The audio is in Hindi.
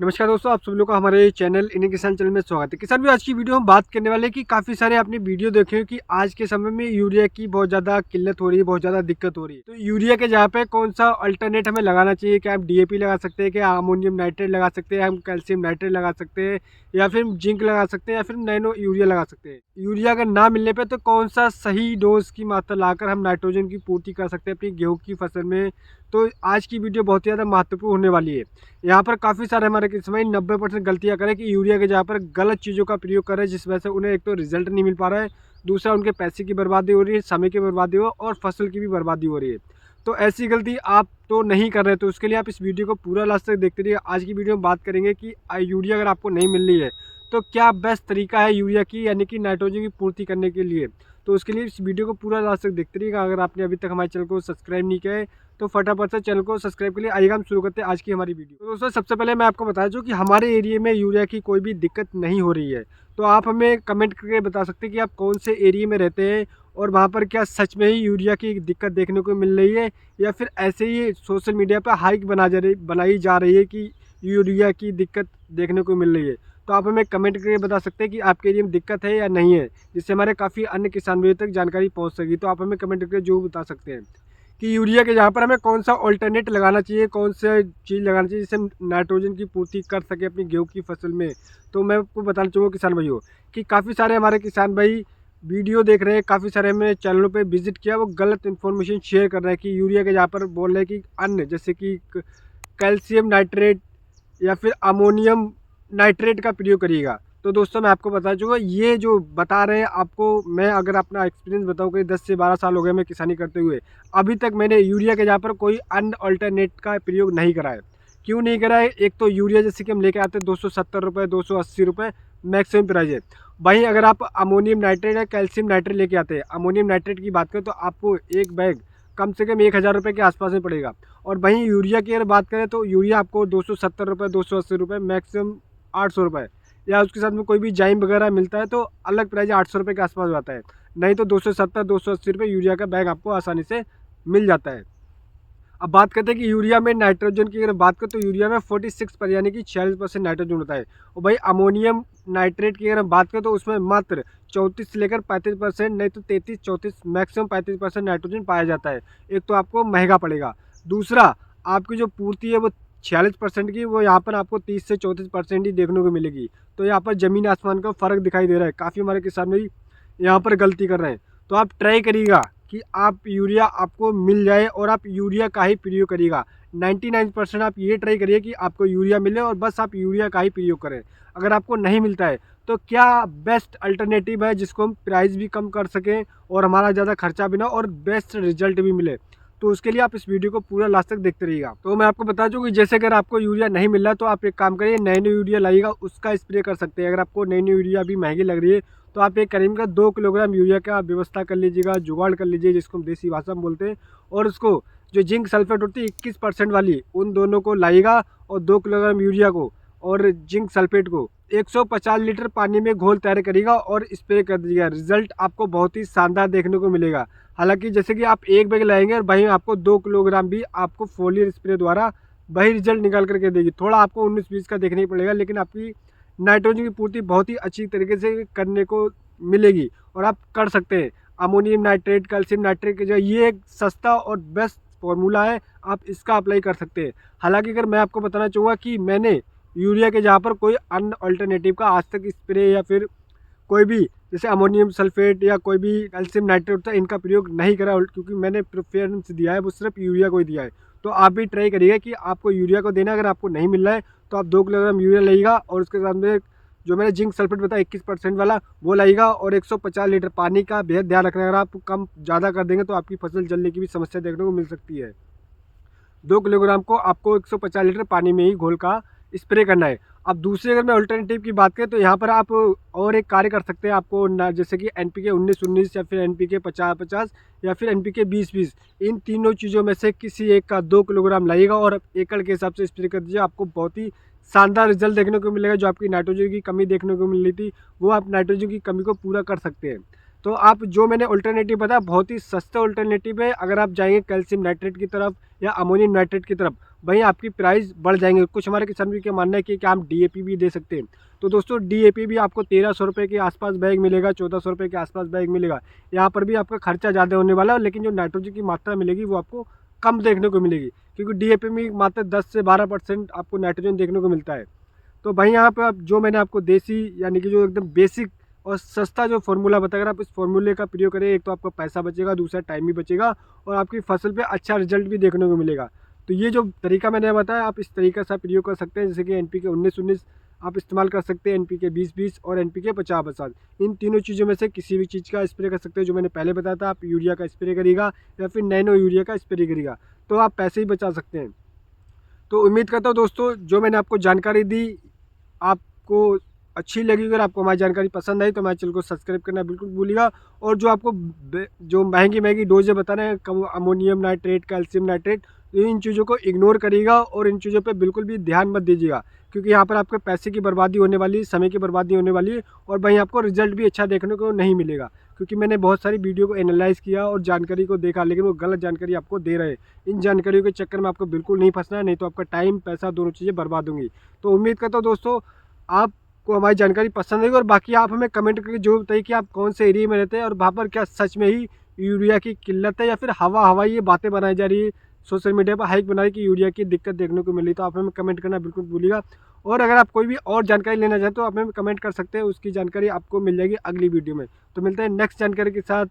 नमस्कार दोस्तों, आप सभी लोग का हमारे चैनल इंडियन किसान चैनल में स्वागत है। किसान भी आज की वीडियो हम बात करने वाले हैं कि काफ़ी सारे आपने वीडियो देखे हो कि आज के समय में यूरिया की बहुत ज़्यादा किल्लत हो रही है, बहुत ज़्यादा दिक्कत हो रही है। तो यूरिया के जगह पे कौन सा अल्टरनेट हमें लगाना चाहिए? क्या हम डीएपी लगा सकते हैं, क्या अमोनियम नाइट्रेट लगा सकते हैं, हम कैल्शियम नाइट्रेट लगा सकते हैं, या फिर जिंक लगा सकते हैं, या फिर नैनो यूरिया लगा सकते हैं? यूरिया अगर ना मिलने पर तो कौन सा सही डोज की मात्रा लाकर हम नाइट्रोजन की पूर्ति कर सकते हैं अपनी गेहूँ की फसल में? तो आज की वीडियो बहुत ही ज़्यादा महत्वपूर्ण होने वाली है। यहाँ पर काफ़ी सारे हमारे किसान 90% गलतियाँ करें कि यूरिया के जगह पर गलत चीज़ों का प्रयोग करें, जिस वजह से उन्हें एक तो रिजल्ट नहीं मिल पा रहा है, दूसरा उनके पैसे की बर्बादी हो रही है, समय की बर्बादी हो और फसल की भी बर्बादी हो रही है। तो ऐसी गलती आप तो नहीं कर रहे, तो उसके लिए आप इस वीडियो को पूरा लास्ट तक देखते रहिए। आज की वीडियो में बात करेंगे कि यूरिया अगर आपको नहीं मिल रही है तो क्या बेस्ट तरीका है यूरिया की, यानी कि नाइट्रोजन की पूर्ति करने के लिए। तो उसके लिए इस वीडियो को पूरा लास्ट तक देखते रहिएगा। अगर आपने अभी तक हमारे चैनल को सब्सक्राइब नहीं किया है तो फटाफट से चैनल को सब्सक्राइब के लिए आइएगा, हम शुरू करते हैं आज की हमारी वीडियो। तो दोस्तों, सबसे पहले मैं आपको बता दूं कि हमारे एरिया में यूरिया की कोई भी दिक्कत नहीं हो रही है। तो आप हमें कमेंट करके बता सकते हैं कि आप कौन से एरिया में रहते हैं और वहाँ पर क्या सच में ही यूरिया की दिक्कत देखने को मिल रही है, या फिर ऐसे ही सोशल मीडिया पर हाइक बनाई जा रही है कि यूरिया की दिक्कत देखने को मिल रही है। तो आप हमें कमेंट करके बता सकते हैं कि आपके एरिया में दिक्कत है या नहीं है, जिससे हमारे काफ़ी अन्य किसान भाइयों तक जानकारी पहुँच सकेगी। तो आप हमें कमेंट करके जो बता सकते हैं कि यूरिया के जहाँ पर हमें कौन सा ऑल्टरनेट लगाना चाहिए, कौन सा चीज़ लगाना चाहिए जिससे हम नाइट्रोजन की पूर्ति कर सके अपनी गेहूँ की फसल में। तो मैं आपको बताना चाहूँगा किसान भाइयों कि काफ़ी सारे हमारे किसान भाई वीडियो देख रहे हैं, काफ़ी सारे हमने चैनलों पे विजिट किया, वो गलत इन्फॉर्मेशन शेयर कर रहे हैं कि यूरिया के जहाँ पर बोल रहे हैं कि अन्य जैसे कि कैल्शियम नाइट्रेट या फिर अमोनियम नाइट्रेट का प्रयोग करिएगा। तो दोस्तों, मैं आपको बता दूँगा, ये जो बता रहे हैं आपको, मैं अगर अपना एक्सपीरियंस बताऊँ कि 10 से 12 साल हो गए मैं किसानी करते हुए, अभी तक मैंने यूरिया के जगह पर कोई अन्य अल्टरनेट का प्रयोग नहीं करा है। क्यों नहीं करा है? एक तो यूरिया जैसे कि हम लेके आते हैं 270 रुपये, 280 रुपये मैक्सिमम प्राइस है। वहीं अगर आप अमोनियम नाइट्रेट या कैल्शियम नाइट्रेट लेके आते हैं, अमोनियम नाइट्रेट की बात करें तो आपको एक बैग कम से कम 1000 रुपये के आसपास में पड़ेगा। और वहीं यूरिया की अगर बात करें तो यूरिया आपको 270 रुपये, 280 रुपये, मैक्सिमम 800 रुपये, या उसके साथ में कोई भी जाइम वगैरह मिलता है तो अलग प्राइस 800 रुपये के आसपास आता है। नहीं तो 270-280 रुपये यूरिया का बैग आपको आसानी से मिल जाता है। अब बात करते हैं कि यूरिया में नाइट्रोजन की अगर बात करें तो यूरिया में 46% यानी कि 46% नाइट्रोजन होता है। और भाई अमोनियम नाइट्रेट की अगर हम बात करें तो उसमें मात्र 34 से लेकर 35%, नहीं तो 33-34, मैक्सिमम 35% नाइट्रोजन पाया जाता है। एक तो आपको महंगा पड़ेगा, दूसरा आपकी जो पूर्ति है वो 46% की, वो यहाँ पर आपको 30 से 34% ही देखने को मिलेगी। तो यहाँ पर ज़मीन आसमान का फ़र्क दिखाई दे रहा है। काफ़ी हमारे किसान भाई यहाँ पर गलती कर रहे हैं। तो आप ट्राई करिएगा कि आप यूरिया आपको मिल जाए और आप यूरिया का ही प्रयोग करिएगा। 99% आप ये ट्राई करिए कि आपको यूरिया मिले और बस आप यूरिया का ही प्रयोग करें। अगर आपको नहीं मिलता है तो क्या बेस्ट अल्टरनेटिव है जिसको हम प्राइस भी कम कर सकें और हमारा ज़्यादा खर्चा भी ना और बेस्ट रिजल्ट भी मिले? तो उसके लिए आप इस वीडियो को पूरा लास्ट तक देखते रहिएगा। तो मैं आपको बता दूं कि जैसे अगर आपको यूरिया नहीं मिल रहा तो आप एक काम करिए, नैनो यूरिया लाइएगा, उसका स्प्रे कर सकते हैं। अगर आपको नैनो यूरिया अभी महंगी लग रही है तो आप एक करीब 2 किलोग्राम यूरिया का व्यवस्था कर लीजिएगा, जुगाड़ कर लीजिए, जिसको हम देसी भाषा में बोलते हैं। और उसको जो जिंक सल्फेट होती है 21% वाली, उन दोनों को लाइएगा और 2 किलोग्राम यूरिया को और जिंक सल्फेट को 150 लीटर पानी में घोल तैयार करिएगा और स्प्रे कर दीजिएगा। रिजल्ट आपको बहुत ही शानदार देखने को मिलेगा। हालांकि जैसे कि आप एक बैग लाएंगे और वहीं आपको 2 किलोग्राम भी आपको फोलियर स्प्रे द्वारा वही रिजल्ट निकाल करके देगी। थोड़ा आपको 19-20 का देखने ही पड़ेगा, लेकिन आपकी नाइट्रोजन की पूर्ति बहुत ही अच्छी तरीके से करने को मिलेगी और आप कर सकते हैं। अमोनियम नाइट्रेट, कैल्शियम नाइट्रेट की जगह ये एक सस्ता और बेस्ट फॉर्मूला है, आप इसका अप्लाई कर सकते हैं। हालांकि अगर मैं आपको बताना चाहूँगा कि मैंने यूरिया के जहाँ पर कोई अन्य अल्टरनेटिव का आज तक स्प्रे या फिर कोई भी जैसे अमोनियम सल्फेट या कोई भी कैल्शियम नाइट्रेट होता है, इनका प्रयोग नहीं करा, क्योंकि मैंने प्रेफरेंस दिया है वो सिर्फ यूरिया को ही दिया है। तो आप भी ट्राई करिएगा कि आपको यूरिया को देना। अगर आपको नहीं मिल रहा है तो आप 2 किलोग्राम यूरिया लाइएगा और उसके साथ में जो मैंने जिंक सल्फेट बताया 21% वाला वो लाइएगा और 150 लीटर पानी का बेहद ध्यान रखना। अगर आप कम ज़्यादा कर देंगे तो आपकी फसल जलने की भी समस्या देखने को मिल सकती है। 2 किलोग्राम को आपको 150 लीटर पानी में ही घोल का स्प्रे करना है। अब दूसरे अगर मैं अल्टरनेटिव की बात करें तो यहाँ पर आप और एक कार्य कर सकते हैं। आपको जैसे कि NPK 19-19 या फिर NPK 50-50 या फिर NPK 20-20, इन तीनों चीज़ों में से किसी एक का 2 किलोग्राम लाइएगा और एकड़ के हिसाब से स्प्रे कर दीजिए। आपको बहुत ही शानदार रिजल्ट देखने को मिलेगा। जो आपकी नाइट्रोजन की कमी देखने को मिल रही थी वो आप नाइट्रोजन की कमी को पूरा कर सकते हैं। तो आप जो मैंने अल्टरनेटिव बताया बहुत ही सस्ता अल्टरनेटिव है। अगर आप जाएंगे कैल्शियम नाइट्रेट की तरफ या अमोनियम नाइट्रेट की तरफ, वहीं आपकी प्राइस बढ़ जाएंगे। कुछ हमारे किसान भी का मानना है कि आप डीएपी भी दे सकते हैं। तो दोस्तों डीएपी भी आपको 1300 रुपये के आसपास बैग मिलेगा, 1400 रुपये के आसपास बैग मिलेगा। यहाँ पर भी आपका खर्चा ज़्यादा होने वाला है, लेकिन जो नाइट्रोजन की मात्रा मिलेगी वो आपको कम देखने को मिलेगी, क्योंकि डीएपी में मात्र 10 से 12% आपको नाइट्रोजन देखने को मिलता है। तो भाई यहाँ पे आप जो मैंने आपको देसी यानी कि जो एकदम बेसिक और सस्ता जो फार्मूला बताया, अगर आप इस फार्मूले का प्रयोग करें, एक तो आपका पैसा बचेगा, दूसरा टाइम भी बचेगा और आपकी फसल पे अच्छा रिजल्ट भी देखने को मिलेगा। तो ये जो तरीका मैंने बताया, आप इस तरीके से प्रयोग कर सकते हैं, जैसे कि एनपीके 19-19 आप इस्तेमाल कर सकते हैं, एनपीके 20-20 और एनपीके 50-50। इन तीनों चीज़ों में से किसी भी चीज़ का स्प्रे कर सकते हैं। जो मैंने पहले बताया था, आप यूरिया का स्प्रे करिएगा या फिर नैनो यूरिया का स्प्रे करिएगा, तो आप पैसे ही बचा सकते हैं। तो उम्मीद करता हूँ दोस्तों जो मैंने आपको जानकारी दी आपको अच्छी लगी। अगर आपको हमारी जानकारी पसंद आई तो हमारे चैनल को सब्सक्राइब करना बिल्कुल भूलिएगा। और जो आपको जो महंगी महंगी डोजें बता रहे हैं, अमोनियम नाइट्रेट, कैल्शियम नाइट्रेट, तो इन चीज़ों को इग्नोर करिएगा और इन चीज़ों पे बिल्कुल भी ध्यान मत दीजिएगा, क्योंकि यहाँ पर आपके पैसे की बर्बादी होने वाली है, समय की बर्बादी होने वाली है और वहीं आपको रिजल्ट भी अच्छा देखने को नहीं मिलेगा। क्योंकि मैंने बहुत सारी वीडियो को एनालाइज़ किया और जानकारी को देखा, लेकिन वो गलत जानकारी आपको दे रहे हैं। इन जानकारियों के चक्कर में आपको बिल्कुल नहीं फंसना है, नहीं तो आपका टाइम पैसा दोनों चीज़ें बर्बाद होंगी। तो उम्मीद करता हूँ दोस्तों आपको हमारी जानकारी पसंद आई, और बाकी आप हमें कमेंट करके जो बताइए कि आप कौन से एरिया में रहते हैं और वहाँ पर क्या सच में ही यूरिया की किल्लत है या फिर हवा ये बातें बनाई जा रही है, सोशल मीडिया पर हाइक बना रही कि यूरिया की दिक्कत देखने को मिली। तो आप हमें कमेंट करना बिल्कुल भूलिएगा। और अगर आप कोई भी और जानकारी लेना चाहते हो तो आप हमें कमेंट कर सकते हैं, उसकी जानकारी आपको मिल जाएगी अगली वीडियो में। तो मिलते हैं नेक्स्ट जानकारी के साथ।